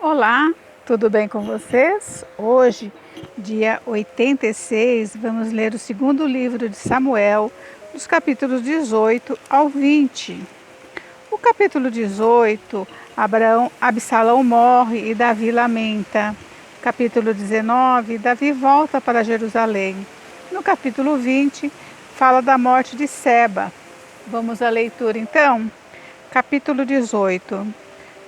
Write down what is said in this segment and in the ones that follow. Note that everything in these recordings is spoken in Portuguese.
Olá, tudo bem com vocês? Hoje, dia 86, vamos ler o segundo livro de Samuel, dos capítulos 18 ao 20. O capítulo 18, Absalão morre e Davi lamenta. Capítulo 19, Davi volta para Jerusalém. No capítulo 20, fala da morte de Seba. Vamos à leitura então? Capítulo 18.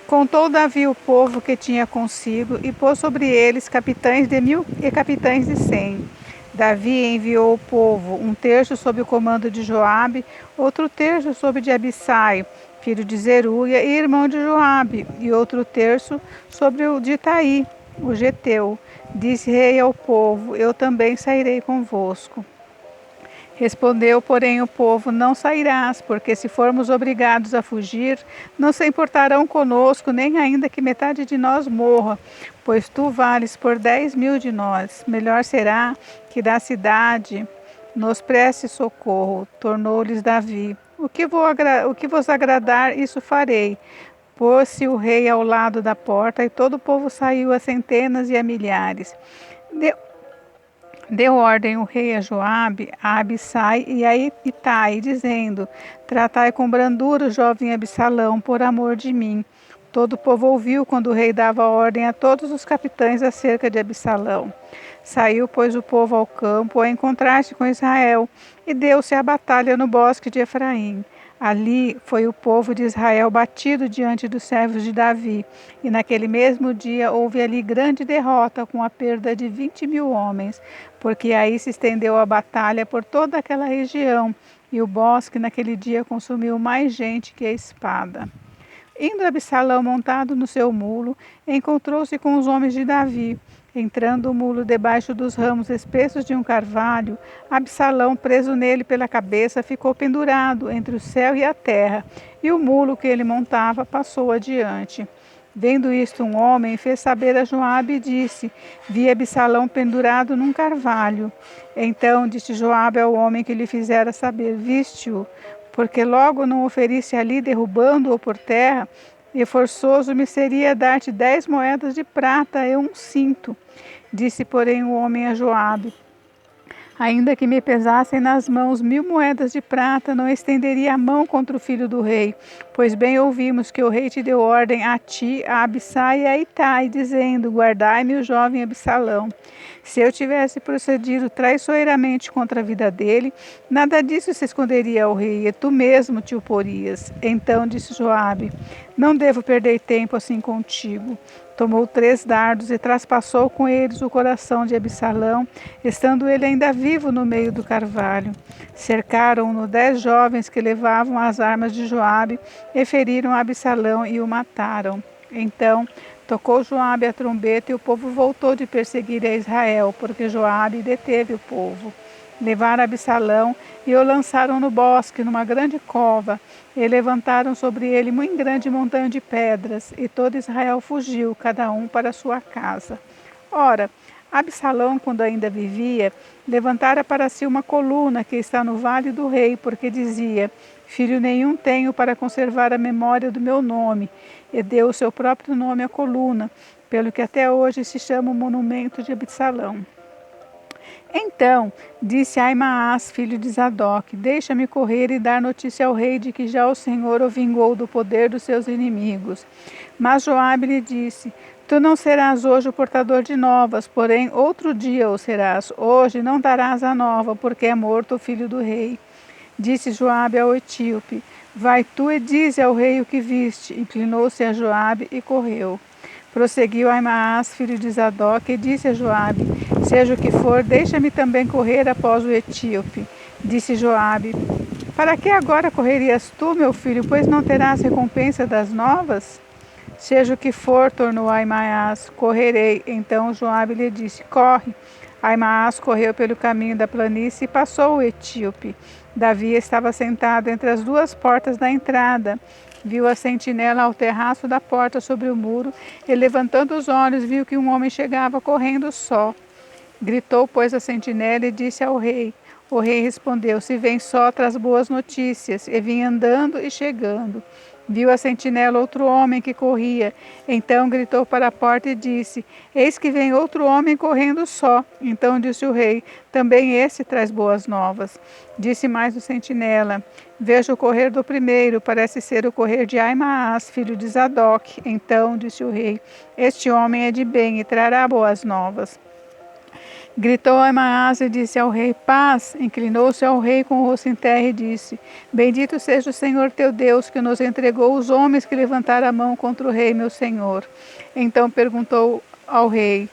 Contou Davi o povo que tinha consigo e pôs sobre eles capitães de 1000 e capitães de 100. Davi enviou o povo, um terço sob o comando de Joabe, outro terço sob de Abissai, filho de Zeruia e irmão de Joabe, e outro terço sobre o de Itaí, o geteu. Disse rei ao povo: eu também sairei convosco. Respondeu, porém, o povo: não sairás, porque se formos obrigados a fugir, não se importarão conosco, nem ainda que metade de nós morra, pois tu vales por 10.000 de nós. Melhor será que da cidade nos preste socorro. Tornou-lhes Davi: o que vos agradar, isso farei. Pôs-se o rei ao lado da porta, e todo o povo saiu a centenas e a milhares. Deu ordem o rei a Joabe, a Abissai e a Itai, dizendo: tratai com brandura o jovem Absalão, por amor de mim. Todo o povo ouviu quando o rei dava ordem a todos os capitães acerca de Absalão. Saiu, pois, o povo ao campo a encontrar-se com Israel, e deu-se a batalha no bosque de Efraim. Ali foi o povo de Israel batido diante dos servos de Davi, e naquele mesmo dia houve ali grande derrota, com a perda de 20.000 homens, porque aí se estendeu a batalha por toda aquela região, e o bosque naquele dia consumiu mais gente que a espada. Indo Absalão montado no seu mulo, encontrou-se com os homens de Davi. Entrando o mulo debaixo dos ramos espessos de um carvalho, Absalão, preso nele pela cabeça, ficou pendurado entre o céu e a terra, e o mulo que ele montava passou adiante. Vendo isto, um homem fez saber a Joabe e disse: vi Absalão pendurado num carvalho. Então disse Joabe ao homem que lhe fizera saber: viste-o? Porque logo não o ferisse ali, derrubando-o por terra, e forçoso me seria dar-te 10 moedas de prata e um cinto. Disse, porém, o homem a Joabe: ainda que me pesassem nas mãos 1000 moedas de prata, não estenderia a mão contra o filho do rei, pois bem ouvimos que o rei te deu ordem a ti, a Abissai e a Itai, dizendo: guardai-me o jovem Absalão. Se eu tivesse procedido traiçoeiramente contra a vida dele, nada disso se esconderia ao rei, e tu mesmo te oporias. Então disse Joabe: não devo perder tempo assim contigo. Tomou 3 dardos e traspassou com eles o coração de Absalão, estando ele ainda vivo no meio do carvalho. Cercaram-no 10 jovens que levavam as armas de Joabe e feriram Absalão e o mataram. Então tocou Joabe a trombeta e o povo voltou de perseguir a Israel, porque Joabe deteve o povo. Levaram Absalão e o lançaram no bosque, numa grande cova, e levantaram sobre ele muito grande montanha de pedras, e todo Israel fugiu, cada um para sua casa. Ora, Absalão, quando ainda vivia, levantara para si uma coluna que está no vale do rei, porque dizia: filho nenhum tenho para conservar a memória do meu nome, e deu o seu próprio nome à coluna, pelo que até hoje se chama o monumento de Absalão. Então disse Aimaas, filho de Zadok: deixa-me correr e dar notícia ao rei de que já o Senhor o vingou do poder dos seus inimigos. Mas Joabe lhe disse: tu não serás hoje o portador de novas, porém outro dia o serás. Hoje não darás a nova, porque é morto o filho do rei. Disse Joabe ao etíope: vai tu e dize ao rei o que viste. Inclinou-se a Joabe e correu. Prosseguiu Aimaas, filho de Zadok, e disse a Joabe: seja o que for, deixa-me também correr após o etíope. Disse Joabe: para que agora correrias tu, meu filho, pois não terás recompensa das novas? Seja o que for, tornou Aimaas, correrei. Então Joabe lhe disse: corre. Aimaas correu pelo caminho da planície e passou o etíope. Davi estava sentado entre as 2 portas da entrada. Viu a sentinela ao terraço da porta sobre o muro, e levantando os olhos viu que um homem chegava correndo só. Gritou, pois, a sentinela e disse ao rei. O rei respondeu: se vem só, traz boas notícias. E vinha andando e chegando. Viu a sentinela outro homem que corria. Então gritou para a porta e disse: Eis que vem outro homem correndo só. Então disse o rei: Também esse traz boas novas. Disse mais o sentinela: Vejo o correr do primeiro, parece ser o correr de Aimaas, filho de Zadok. Então disse o rei: Este homem é de bem e trará boas novas. Gritou Aimaas e disse ao rei: Paz! Inclinou-se ao rei com o rosto em terra e disse: Bendito seja o Senhor teu Deus, que nos entregou os homens que levantaram a mão contra o rei, meu senhor. Então perguntou o rei: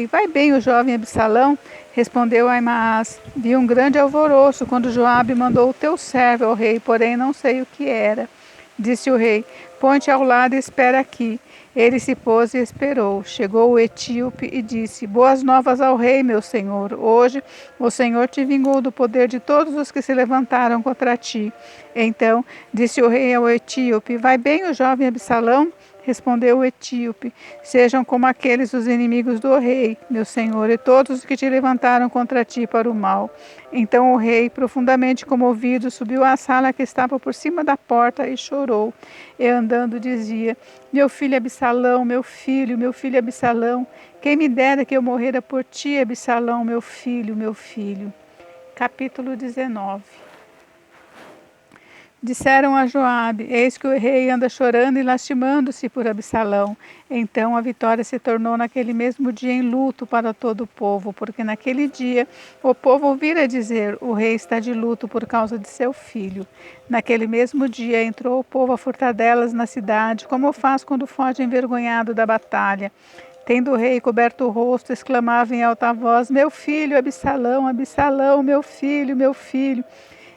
Vai bem o jovem Absalão? Respondeu Aimaas: Vi um grande alvoroço quando Joabe mandou o teu servo ao rei, porém não sei o que era. Disse o rei: Põe-te ao lado e espera aqui. Ele se pôs e esperou. Chegou o etíope e disse: Boas novas ao rei, meu senhor. Hoje o Senhor te vingou do poder de todos os que se levantaram contra ti. Então disse o rei ao etíope: Vai bem o jovem Absalão? Respondeu o etíope: Sejam como aqueles os inimigos do rei, meu senhor, e todos os que te levantaram contra ti para o mal. Então o rei, profundamente comovido, subiu à sala que estava por cima da porta e chorou. E andando dizia: Meu filho Absalão, meu filho Absalão, quem me dera que eu morrera por ti, Absalão, meu filho, meu filho. Capítulo 19. Disseram a Joabe: Eis que o rei anda chorando e lastimando-se por Absalão. Então a vitória se tornou naquele mesmo dia em luto para todo o povo, porque naquele dia o povo ouvira dizer: O rei está de luto por causa de seu filho. Naquele mesmo dia entrou o povo a furtadelas na cidade, como faz quando foge envergonhado da batalha. Tendo o rei coberto o rosto, exclamava em alta voz: Meu filho Absalão, Absalão, meu filho, meu filho.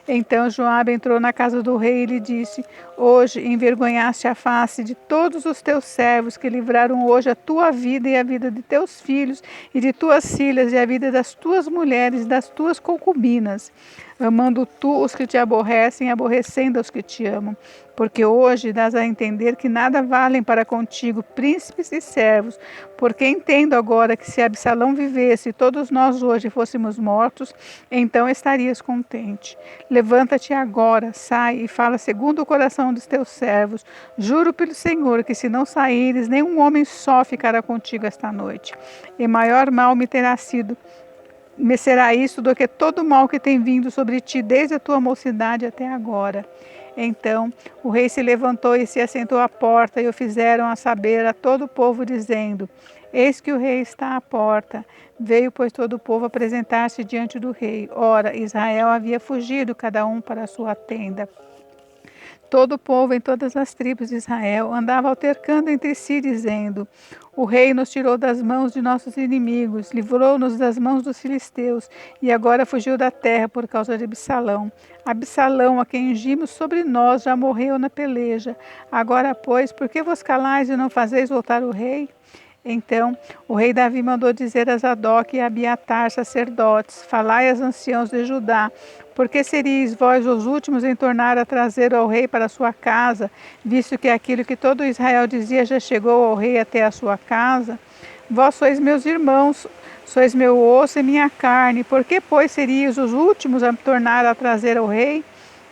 Então Joabe entrou na casa do rei e lhe disse: Hoje envergonhaste a face de todos os teus servos que livraram hoje a tua vida e a vida de teus filhos e de tuas filhas e a vida das tuas mulheres e das tuas concubinas, amando tu os que te aborrecem, aborrecendo os que te amam. Porque hoje dás a entender que nada valem para contigo príncipes e servos, porque entendo agora que se Absalão vivesse e todos nós hoje fôssemos mortos, então estarias contente. Levanta-te agora, sai e fala segundo o coração dos teus servos. Juro pelo Senhor que se não saíres, nenhum homem só ficará contigo esta noite. E maior mal me será isso do que todo o mal que tem vindo sobre ti desde a tua mocidade até agora. Então o rei se levantou e se assentou à porta, e o fizeram a saber a todo o povo, dizendo: Eis que o rei está à porta. Veio, pois, todo o povo apresentar-se diante do rei. Ora, Israel havia fugido, cada um para a sua tenda. Todo o povo em todas as tribos de Israel andava altercando entre si, dizendo: O rei nos tirou das mãos de nossos inimigos, livrou-nos das mãos dos filisteus, e agora fugiu da terra por causa de Absalão. Absalão, a quem ungimos sobre nós, já morreu na peleja. Agora, pois, por que vos calais e não fazeis voltar o rei? Então o rei Davi mandou dizer a Zadok e a Abiatar, sacerdotes: Falai aos anciãos de Judá, porque seríeis vós os últimos em tornar a trazer ao rei para a sua casa, visto que aquilo que todo Israel dizia já chegou ao rei até a sua casa? Vós sois meus irmãos, sois meu osso e minha carne, por que, pois, seríeis os últimos a tornar a trazer ao rei?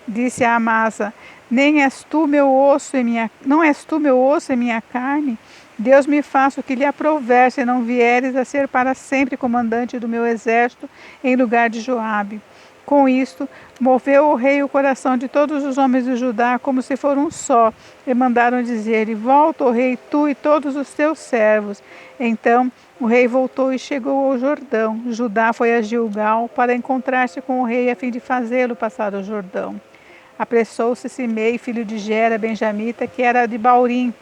Disse a Amasa: Nem és tu meu osso e não és tu meu osso e minha carne? Deus me faça o que lhe aprouver, se não vieres a ser para sempre comandante do meu exército em lugar de Joabe. Com isto, moveu o rei o coração de todos os homens de Judá, como se for um só, e mandaram dizer: Volta, ó rei, tu e todos os teus servos. Então o rei voltou e chegou ao Jordão. Judá foi a Gilgal para encontrar-se com o rei, a fim de fazê-lo passar o Jordão. Apressou-se Simei, filho de Gera, benjamita, que era de Baurim,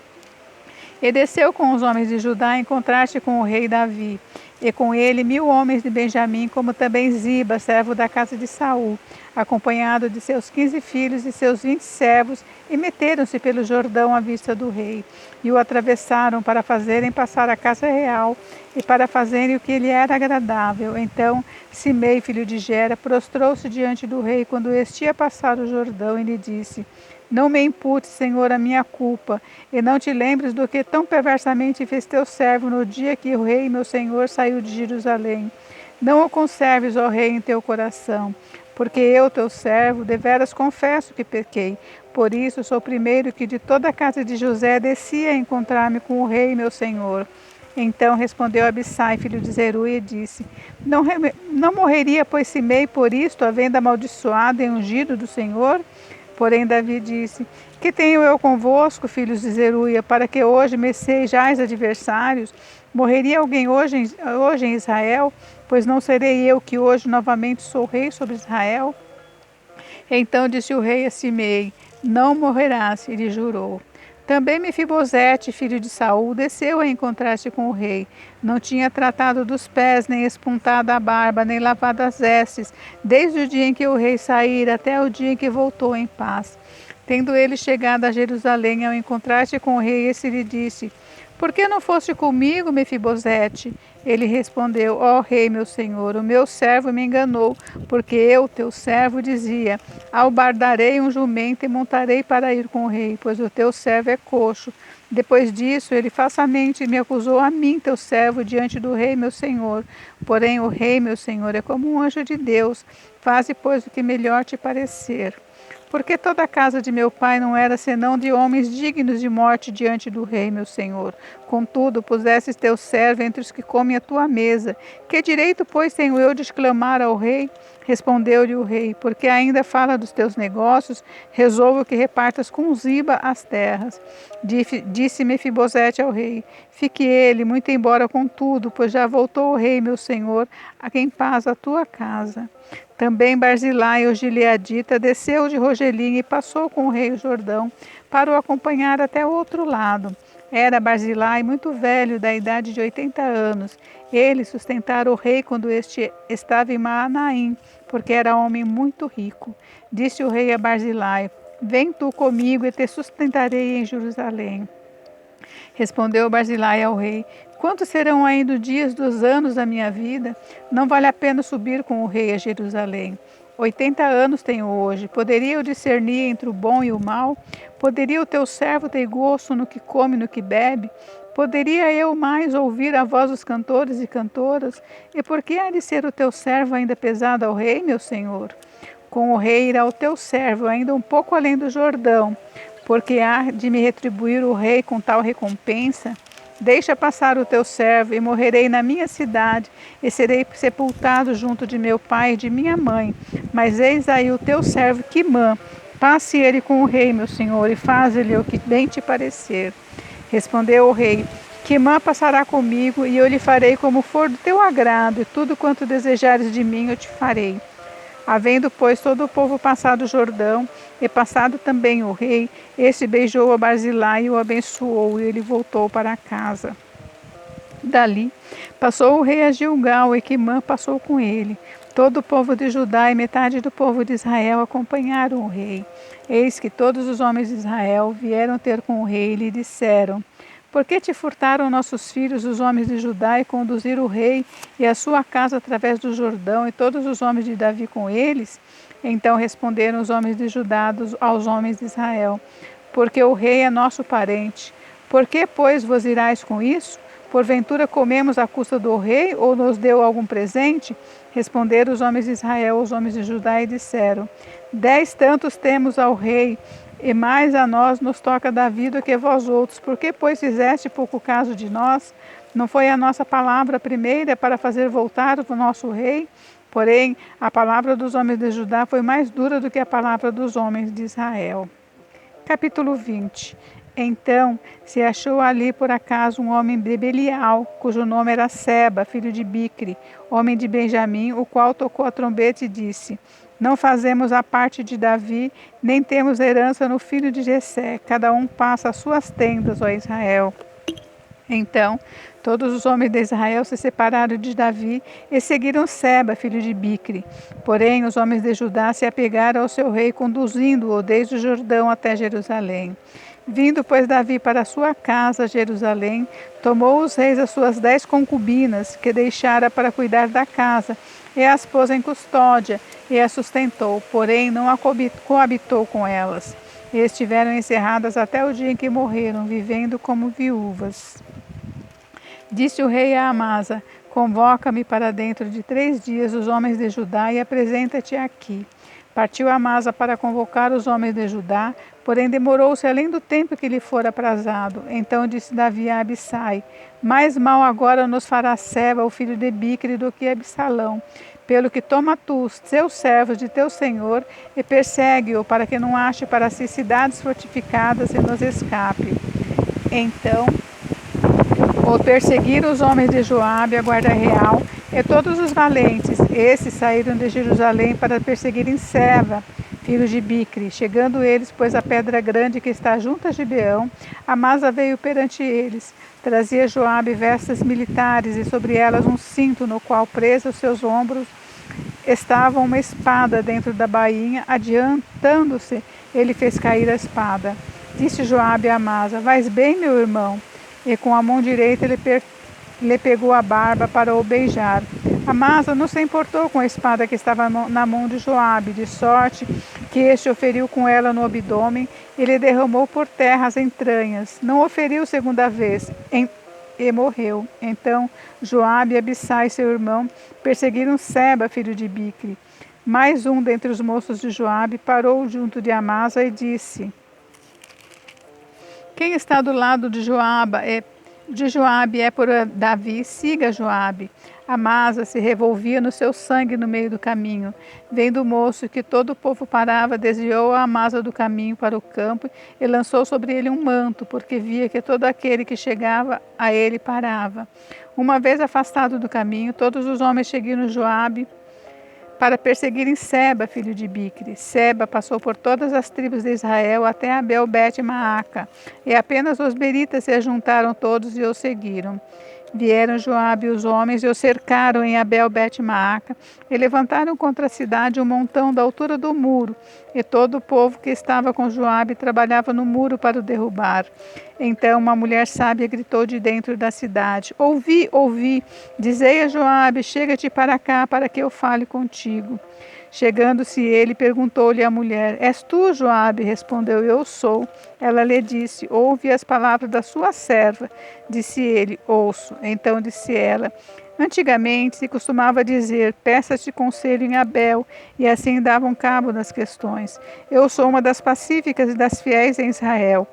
e desceu com os homens de Judá a encontrar-se com o rei Davi, e com ele 1000 homens de Benjamim, como também Ziba, servo da casa de Saul, acompanhado de seus 15 filhos e seus 20 servos, e meteram-se pelo Jordão à vista do rei, e o atravessaram para fazerem passar a casa real, e para fazerem o que lhe era agradável. Então Simei, filho de Gera, prostrou-se diante do rei quando este ia passar o Jordão, e lhe disse: Não me imputes, Senhor, a minha culpa, e não te lembres do que tão perversamente fez teu servo no dia que o rei, meu senhor, saiu de Jerusalém. Não o conserves, ó rei, em teu coração, porque eu, teu servo, deveras confesso que pequei. Por isso sou o primeiro que de toda a casa de José descia a encontrar-me com o rei, meu senhor. Então respondeu Abissai, filho de Zeruia, e disse: Não morreria, pois Simei por isto, havendo amaldiçoado e ungido do Senhor? Porém Davi disse: Que tenho eu convosco, filhos de Zeruia, para que hoje me sejais adversários? Morreria alguém hoje em Israel? Pois não serei eu que hoje novamente sou rei sobre Israel? Então disse o rei a Simei: Não morrerás, e lhe jurou. Também Mefibosete, filho de Saul, desceu a encontrar-se com o rei. Não tinha tratado dos pés, nem espuntado a barba, nem lavado as vestes, desde o dia em que o rei saíra até o dia em que voltou em paz. Tendo ele chegado a Jerusalém, ao encontrar-se com o rei, esse lhe disse: Por que não foste comigo, Mefibosete? Ele respondeu: Ó rei, meu senhor, o meu servo me enganou, porque eu, teu servo, dizia: Albardarei um jumento e montarei para ir com o rei, pois o teu servo é coxo. Depois disso, ele falsamente me acusou a mim, teu servo, diante do rei, meu senhor. Porém, o rei, meu senhor, é como um anjo de Deus. Faze, pois, o que melhor te parecer. Porque toda a casa de meu pai não era senão de homens dignos de morte diante do rei, meu senhor. Contudo, pusestes teu servo entre os que comem a tua mesa. Que direito, pois, tenho eu de exclamar ao rei? Respondeu-lhe o rei: Porque ainda fala dos teus negócios, resolvo que repartas com Ziba as terras. Disse Mefibosete ao rei: Fique ele, muito embora contudo, pois já voltou o rei, meu senhor, a quem paz a tua casa. Também Barzilai, o gileadita, desceu de Rogelim e passou com o rei o Jordão para o acompanhar até o outro lado. Era Barzilai muito velho, da idade de 80 anos. Ele sustentara o rei quando este estava em Maanaim, porque era homem muito rico. Disse o rei a Barzilai: Vem tu comigo e te sustentarei em Jerusalém. Respondeu Barzilai ao rei: Quantos serão ainda os dias dos anos da minha vida? Não vale a pena subir com o rei a Jerusalém. 80 anos tenho hoje. Poderia eu discernir entre o bom e o mal? Poderia o teu servo ter gosto no que come e no que bebe? Poderia eu mais ouvir a voz dos cantores e cantoras? E por que há de ser o teu servo ainda pesado ao rei, meu senhor? Com o rei irá o teu servo, ainda um pouco além do Jordão, porque há de me retribuir o rei com tal recompensa? Deixa passar o teu servo, e morrerei na minha cidade, e serei sepultado junto de meu pai e de minha mãe. Mas eis aí o teu servo Quimã. Passe ele com o rei, meu senhor, e faze-lhe o que bem te parecer. Respondeu o rei: Quimã passará comigo, e eu lhe farei como for do teu agrado, e tudo quanto desejares de mim eu te farei. Havendo, pois, todo o povo passado o Jordão, e passado também o rei, este beijou a Barzilai e o abençoou, e ele voltou para casa. Dali, passou o rei a Gilgal, e Quimã passou com ele. Todo o povo de Judá e metade do povo de Israel acompanharam o rei. Eis que todos os homens de Israel vieram ter com o rei e lhe disseram: Por que te furtaram nossos filhos, os homens de Judá, e conduziram o rei e a sua casa através do Jordão, e todos os homens de Davi com eles? Então responderam os homens de Judá aos homens de Israel: Porque o rei é nosso parente. Por que, pois, vos irais com isso? Porventura comemos à custa do rei, ou nos deu algum presente? Responderam os homens de Israel aos homens de Judá e disseram: 10 tantos temos ao rei, e mais a nós nos toca da vida que vós outros. Por que, pois, fizeste pouco caso de nós? Não foi a nossa palavra primeira para fazer voltar o nosso rei? Porém, a palavra dos homens de Judá foi mais dura do que a palavra dos homens de Israel. Capítulo 20. Então se achou ali por acaso um homem de Belial, cujo nome era Seba, filho de Bicri, homem de Benjamim, o qual tocou a trombeta e disse: Não fazemos a parte de Davi, nem temos herança no filho de Jessé, cada um passa as suas tendas, ó Israel. Então todos os homens de Israel se separaram de Davi e seguiram Seba, filho de Bicri. Porém os homens de Judá se apegaram ao seu rei, conduzindo-o desde o Jordão até Jerusalém. Vindo, pois, Davi para a sua casa, Jerusalém, tomou os reis as suas 10 concubinas, que deixara para cuidar da casa, e as pôs em custódia, e as sustentou, porém não coabitou com elas. E estiveram encerradas até o dia em que morreram, vivendo como viúvas. Disse o rei a Amasa: Convoca-me para dentro de 3 dias os homens de Judá e apresenta-te aqui. Partiu Amasa para convocar os homens de Judá, porém demorou-se além do tempo que lhe fora aprazado. Então disse Davi a Abissai: mais mal agora nos fará Seba, o filho de Bicre, do que Absalão. Pelo que toma tu os teus servos de teu senhor e persegue-o, para que não ache para si cidades fortificadas e nos escape. Então ou perseguiram os homens de Joabe, a guarda real, e todos os valentes. Esses saíram de Jerusalém para perseguirem Seba, filho de Bicre. Chegando eles, pois, a pedra grande que está junto a Gibeão, Amasa veio perante eles. Trazia Joabe vestes militares e sobre elas um cinto, no qual, presa aos seus ombros, estava uma espada dentro da bainha. Adiantando-se, ele fez cair a espada. Disse Joabe a Amasa: vais bem, meu irmão? E com a mão direita lhe pegou a barba para o beijar. Amasa não se importou com a espada que estava na mão de Joabe, de sorte que este o feriu com ela no abdômen e lhe derramou por terra as entranhas. Não o feriu segunda vez e morreu. Então Joabe e Abissai, seu irmão, perseguiram Seba, filho de Bicre. Mais um dentre os moços de Joabe parou junto de Amasa e disse: quem está do lado de Joabe é por Davi, siga Joabe. Amasa se revolvia no seu sangue no meio do caminho. Vendo o moço que todo o povo parava, desviou a Amasa do caminho para o campo e lançou sobre ele um manto, porque via que todo aquele que chegava a ele parava. Uma vez afastado do caminho, todos os homens seguiram Joabe para perseguirem Seba, filho de Bicre. Seba passou por todas as tribos de Israel até Abel-Bet-Maaca, e apenas os beritas se ajuntaram todos e o seguiram. Vieram Joabe e os homens e o cercaram em Abel-Bet-Maaca e levantaram contra a cidade um montão da altura do muro, e todo o povo que estava com Joabe trabalhava no muro para o derrubar. Então uma mulher sábia gritou de dentro da cidade: ouvi, ouvi, dizei a Joabe: chega-te para cá para que eu fale contigo. Chegando-se ele, perguntou-lhe a mulher: és tu, Joabe? Respondeu: eu sou. Ela lhe disse: ouve as palavras da sua serva. Disse ele: ouço. Então disse ela: antigamente se costumava dizer: peça-te conselho em Abel, e assim davam cabo das questões. Eu sou uma das pacíficas e das fiéis em Israel.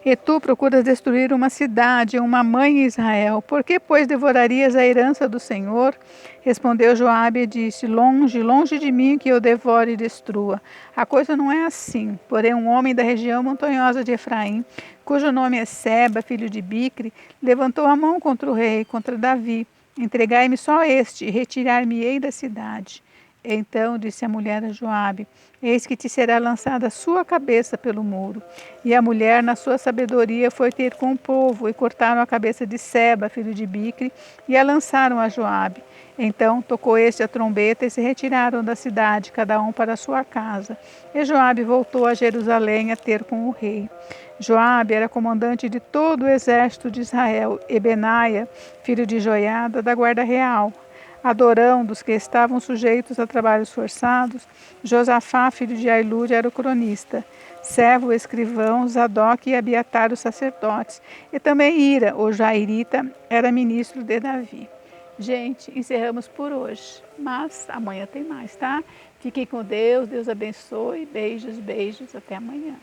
E tu procuras destruir uma cidade, uma mãe em Israel. Por que, pois, devorarias a herança do Senhor? Respondeu Joabe e disse: longe, longe de mim que eu devore e destrua. A coisa não é assim. Porém, um homem da região montanhosa de Efraim, cujo nome é Seba, filho de Bicre, levantou a mão contra o rei, contra Davi. Entregai-me só este, e retirar-me-ei da cidade. Então disse a mulher a Joabe: eis que te será lançada a sua cabeça pelo muro. E a mulher, na sua sabedoria, foi ter com o povo, e cortaram a cabeça de Seba, filho de Bicre, e a lançaram a Joabe. Então tocou este a trombeta, e se retiraram da cidade, cada um para a sua casa. E Joabe voltou a Jerusalém a ter com o rei. Joabe era comandante de todo o exército de Israel, e Benaia, filho de Joiada, da guarda real. Adorão, dos que estavam sujeitos a trabalhos forçados, Josafá, filho de Ailude, era o cronista. Servo, o escrivão, Zadok e Abiatar, os sacerdotes. E também Ira, o Jairita, era ministro de Davi. Gente, encerramos por hoje, mas amanhã tem mais, tá? Fiquem com Deus, Deus abençoe. Beijos, beijos, até amanhã.